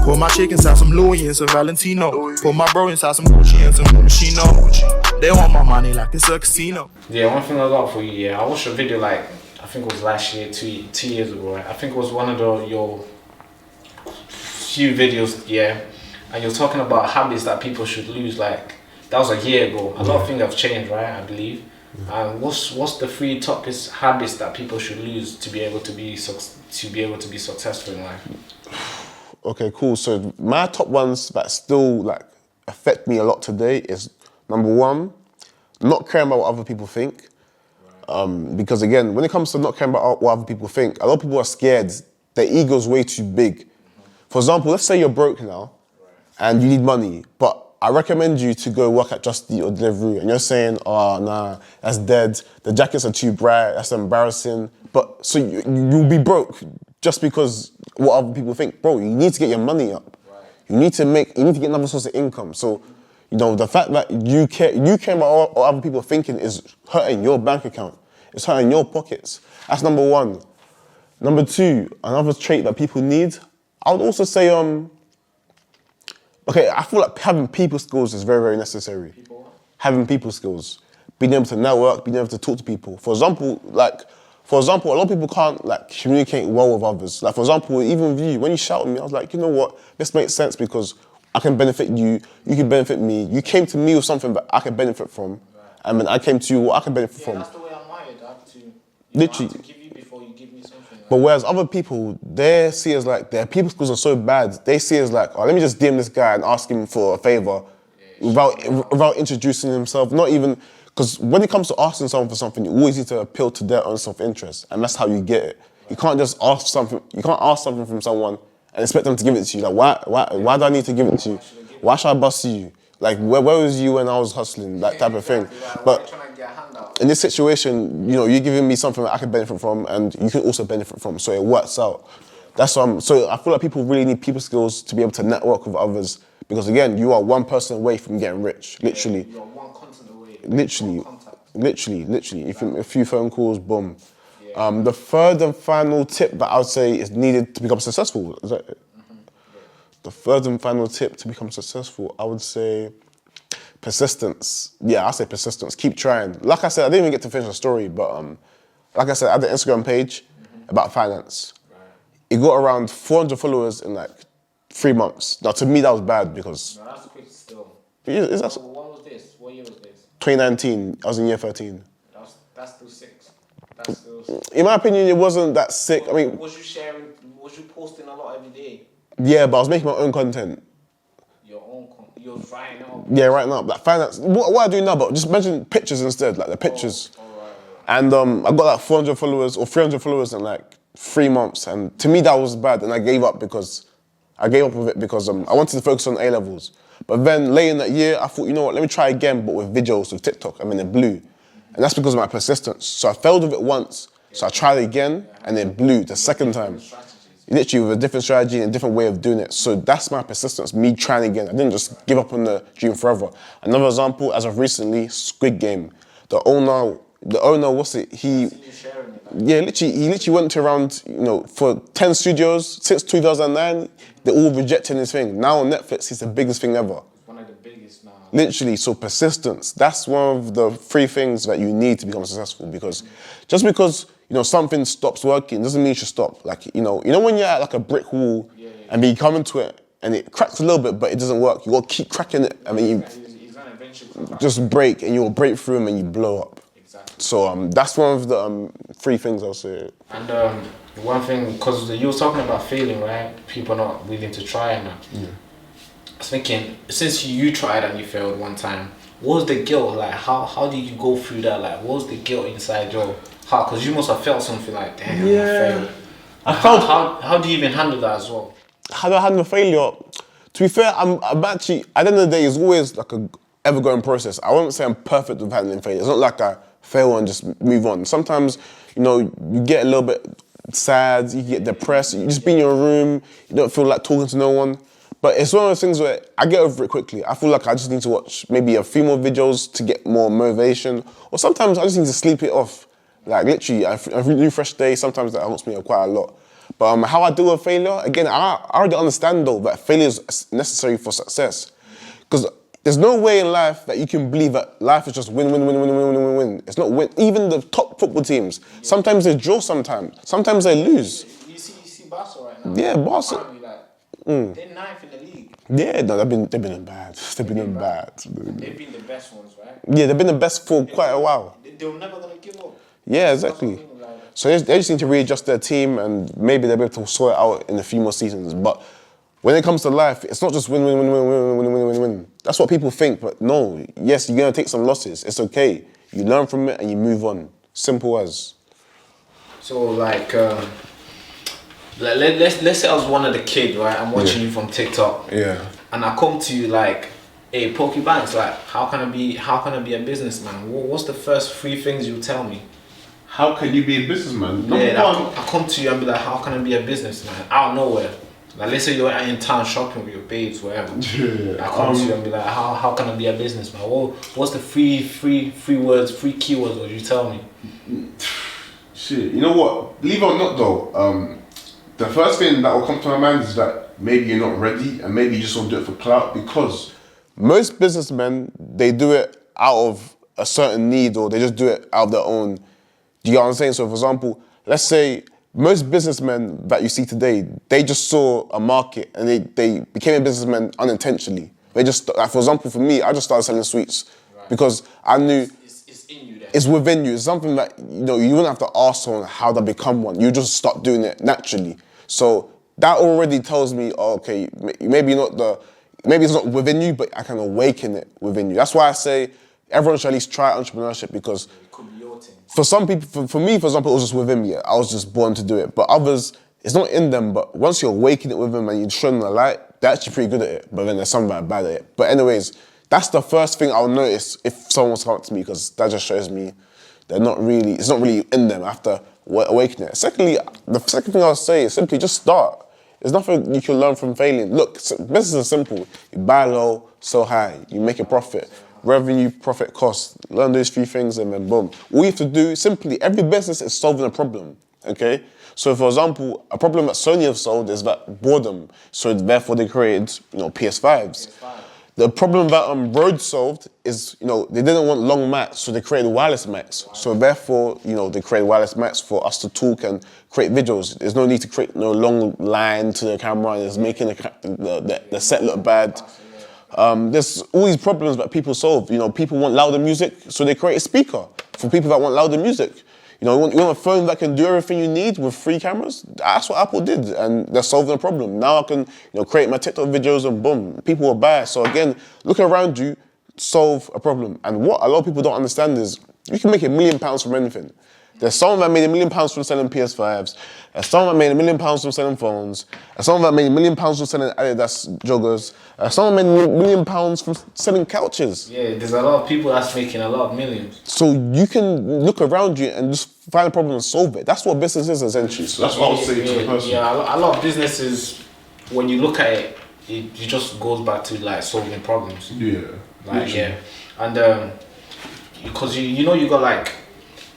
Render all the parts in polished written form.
Put my chick inside some Louis and some Valentino. Put my bro inside some Gucci and some Moschino. They want my money like it's a casino. Yeah, one thing I got for you, yeah, I watched a video like, I think it was last year, two years ago, right? I think it was one of your few videos, yeah, and you're talking about habits that people should lose, like, that was a year ago. A lot of things have changed, right, I believe. And what's the three top habits that people should lose to be able to be successful in life? Okay, cool. So my top ones that still like affect me a lot today is number one, not caring about what other people think. Because again, when it comes to not caring about what other people think, a lot of people are scared. Their ego's way too big. For example, let's say you're broke now and you need money, but I recommend you to go work at Just Eat or Deliveroo, and you're saying, oh, nah, that's dead. The jackets are too bright, that's embarrassing. But so you'll be broke just because what other people think. Bro, you need to get your money up. Right. You need to get another source of income. So, you know, the fact that you care about what other people are thinking is hurting your bank account. It's hurting your pockets. That's number one. Number two, another trait that people need, I would also say, okay, I feel like having people skills is very, very necessary. Having people skills. Being able to network, being able to talk to people. For example, a lot of people can't like communicate well with others. Like for example, even with you, when you shout at me, I was like, you know what, this makes sense because I can benefit you, you can benefit me. You came to me with something that I can benefit from, and then I came to you what I can benefit from. That's the way I'm wired. I have to, literally. I have to give you before you give me something. But whereas other people, they see as like, their people skills are so bad, they see as like, oh, let me just DM this guy and ask him for a favor without introducing himself. Not even, because when it comes to asking someone for something, you always need to appeal to their own self-interest, and that's how you get it. You can't just ask something, from someone and expect them to give it to you. Like, why do I need to give it to you? Why should I bust you? Like, where was you when I was hustling? That type of thing. But in this situation, you know, you're giving me something that I can benefit from and you can also benefit from, so it works out. That's so I feel like people really need people skills to be able to network with others, because again, you are one person away from getting rich, literally. You're one contact away. Literally. If a few phone calls, boom. The third and final tip that I would say is needed to become successful, is that it? The third and final tip to become successful, I would say persistence. Yeah, I say persistence. Keep trying. Like I said, I didn't even get to finish the story, but like I said, I had the Instagram page about finance. It got around 400 followers in like 3 months. Now, to me, that was bad because... No, that's quick still. Is that... So what was this? What year was this? 2019. I was in year 13. That's still sick. That's still... In my opinion, it wasn't that sick. I mean... Was you posting a lot every day? Yeah, but I was making my own content. Your own content? You was writing up? Yeah, writing up. Like finance. What I do now, but just mention pictures instead, like the pictures. Right. And I got like 400 followers or 300 followers in like 3 months. And to me, that was bad. And I gave up with it because I wanted to focus on A-levels. But then later in that year, I thought, you know what, let me try again, but with videos, with TikTok. I mean, it blew. And that's because of my persistence. So I failed with it once. So I tried it again, and it blew the second time. Literally with a different strategy and a different way of doing it. So that's my persistence, me trying again. I didn't just give up on the dream forever. Another example, as of recently, Squid Game. The owner, what's it? He literally went to around, you know, for 10 studios since 2009. They're all rejecting his thing. Now on Netflix, it's the biggest thing ever. One of the biggest now. Literally, so persistence. That's one of the 3 things that you need to become successful, because just because, you know, something stops working doesn't mean you should stop. Like, you know when you're at like a brick wall and you come into it and it cracks a little bit, but it doesn't work. You got to keep cracking it. I mean, he's gonna eventually just break, and you'll break through them and you blow up. Exactly. So that's one of the 3 things I'll say. And one thing, because you were talking about failing, right? People not willing to try and that. Yeah. I was thinking, since you tried and you failed one time, what was the guilt? Like, how did you go through that? Like, what was the guilt inside your heart? Because you must have felt something like, damn, I failed. How do you even handle that as well? How do I handle failure? To be fair, I'm actually, at the end of the day, it's always like a ever-going process. I won't say I'm perfect with handling failure. It's not like I fail and just move on. Sometimes, you know, you get a little bit sad, you get depressed, you just be in your room, you don't feel like talking to no one. But it's one of those things where I get over it quickly. I feel like I just need to watch maybe a few more videos to get more motivation. Or sometimes I just need to sleep it off. Like literally, a new fresh day, sometimes that helps me quite a lot. But how I deal with failure, again, I already understand though that failure is necessary for success. Because there's no way in life that you can believe that life is just win, win, win, win, win, win, win, win. It's not win. Even the top football teams, sometimes they draw sometimes they lose. You see Barca right now? Yeah, Barca. Apparently, they're ninth in the league. Yeah, no, they've been in bad. They've been in bad. They've been the best ones, right? Yeah, they've been the best for quite a while. They're never going to give up. Yeah, exactly. So they just need to readjust their team and maybe they'll be able to sort it out in a few more seasons. But when it comes to life, it's not just win, win, win, win, win, win, win, win, win. That's what people think, but no. Yes, you're going to take some losses. It's okay. You learn from it and you move on. Simple as. So like, let's say I was one of the kids, right? I'm watching you from TikTok. Yeah. And I come to you like, hey, Poku Banks, like, how can I be a businessman? What's the first 3 things you tell me? How can you be a businessman? Number one, I come to you and be like, how can I be a businessman? Out of nowhere. Like, let's say you're in town shopping with your babes, whatever. Yeah. I come to you and be like, how can I be a businessman? What's the three keywords would you tell me? Shit, you know what? Believe it or not though, the first thing that will come to my mind is that maybe you're not ready and maybe you just want to do it for clout because most businessmen, they do it out of a certain need or they just do it out of their own. Do you get what I'm saying? So for example, let's say most businessmen that you see today, they just saw a market and they became a businessman unintentionally. They just, like for example, for me, I just started selling sweets because I knew it's in you. It's within you. It's something that, you know, you wouldn't have to ask someone how to become one. You just start doing it naturally. So that already tells me, oh, okay, maybe it's not within you, but I can awaken it within you. That's why I say everyone should at least try entrepreneurship because It could be your thing. for some people, for me, for example, it was just within me. I was just born to do it. But others, it's not in them, but once you awaken it with them and you show them the light, they're actually pretty good at it. But then there's some that are bad at it. But anyways, that's the first thing I'll notice if someone was coming to me because that just shows me it's not really in them. I have to awaken it. Secondly, the second thing I'll say is simply just start. There's nothing you can learn from failing. Look, business is simple. You buy low, sell high. You make a profit. Revenue, profit, cost. Learn those 3 things and then boom. All you have to do, simply, every business is solving a problem, okay? So for example, a problem that Sony have solved is that boredom. So therefore they created, PS5s. The problem that Rode solved is, they didn't want long mics, so they created wireless mics. So therefore, they created wireless mics for us to talk and create videos. There's no need to create no long line to the camera and it's making the set look bad. There's all these problems that people solve. People want louder music, so they create a speaker for people that want louder music. You want a phone that can do everything you need with 3 cameras? That's what Apple did, and they're solving a problem. Now I can, create my TikTok videos and boom, people will buy. So again, look around you, solve a problem. And what a lot of people don't understand is you can make £1 million from anything. There's someone that made £1 million from selling PS5s. There's someone that made £1 million from selling phones. There's someone that made £1 million from selling Adidas joggers. Someone made £1 million from selling couches. Yeah, there's a lot of people that's making a lot of millions. So you can look around you and just find a problem and solve it. That's what business is essentially. so that's what I would say to the person. Yeah, a lot of businesses, when you look at it, it just goes back to like solving problems. Yeah. And because you got like,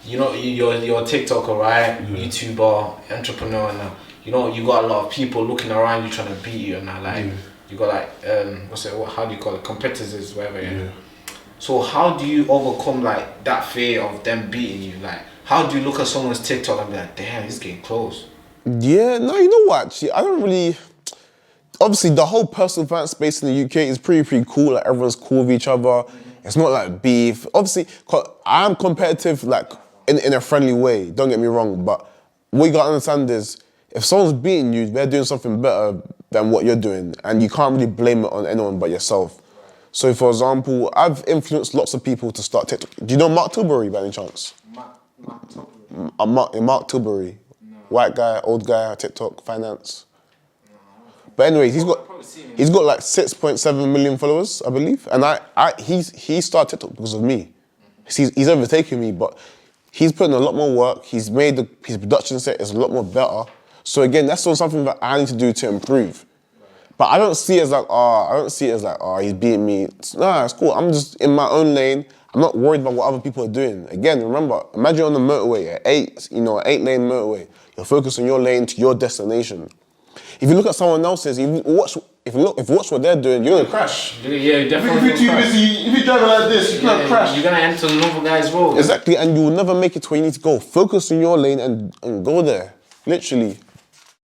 you're a TikToker, right? Yeah. YouTuber, entrepreneur, and you got a lot of people looking around you trying to beat you, and you got like how do you call it, competitors, whatever. Yeah. So how do you overcome like that fear of them beating you? Like, how do you look at someone's TikTok and be like, damn, he's getting close? Yeah, no, you know what? Actually, I don't really. Obviously, the whole personal finance space in the UK is pretty cool. Like everyone's cool with each other. It's not like beef. Obviously, I'm competitive, like. In a friendly way, don't get me wrong, but what you gotta understand is if someone's beating you, they're doing something better than what you're doing, and you can't really blame it on anyone but yourself. So, for example, I've influenced lots of people to start TikTok. Do you know Mark Tilbury by any chance? Mark Tilbury? Mark Tilbury, no. White guy, old guy, TikTok, finance. No. But anyways, he's got like 6.7 million followers, I believe, and he started TikTok because of me. He's overtaken me, but. He's putting a lot more work. He's made his production set is a lot more better. So again, that's still something that I need to do to improve. But I don't see it as like, he's beating me. Nah, it's cool. I'm just in my own lane. I'm not worried about what other people are doing. Again, remember, imagine on the motorway, an 8-lane motorway. You're focused on your lane to your destination. If you look at someone else's, if you watch what they're doing, you're gonna crash. Yeah, definitely. If you're too busy, if you're driving like this, you're gonna crash. You're gonna enter another guy's road. Exactly, and you will never make it to where you need to go. Focus on your lane and go there. Literally.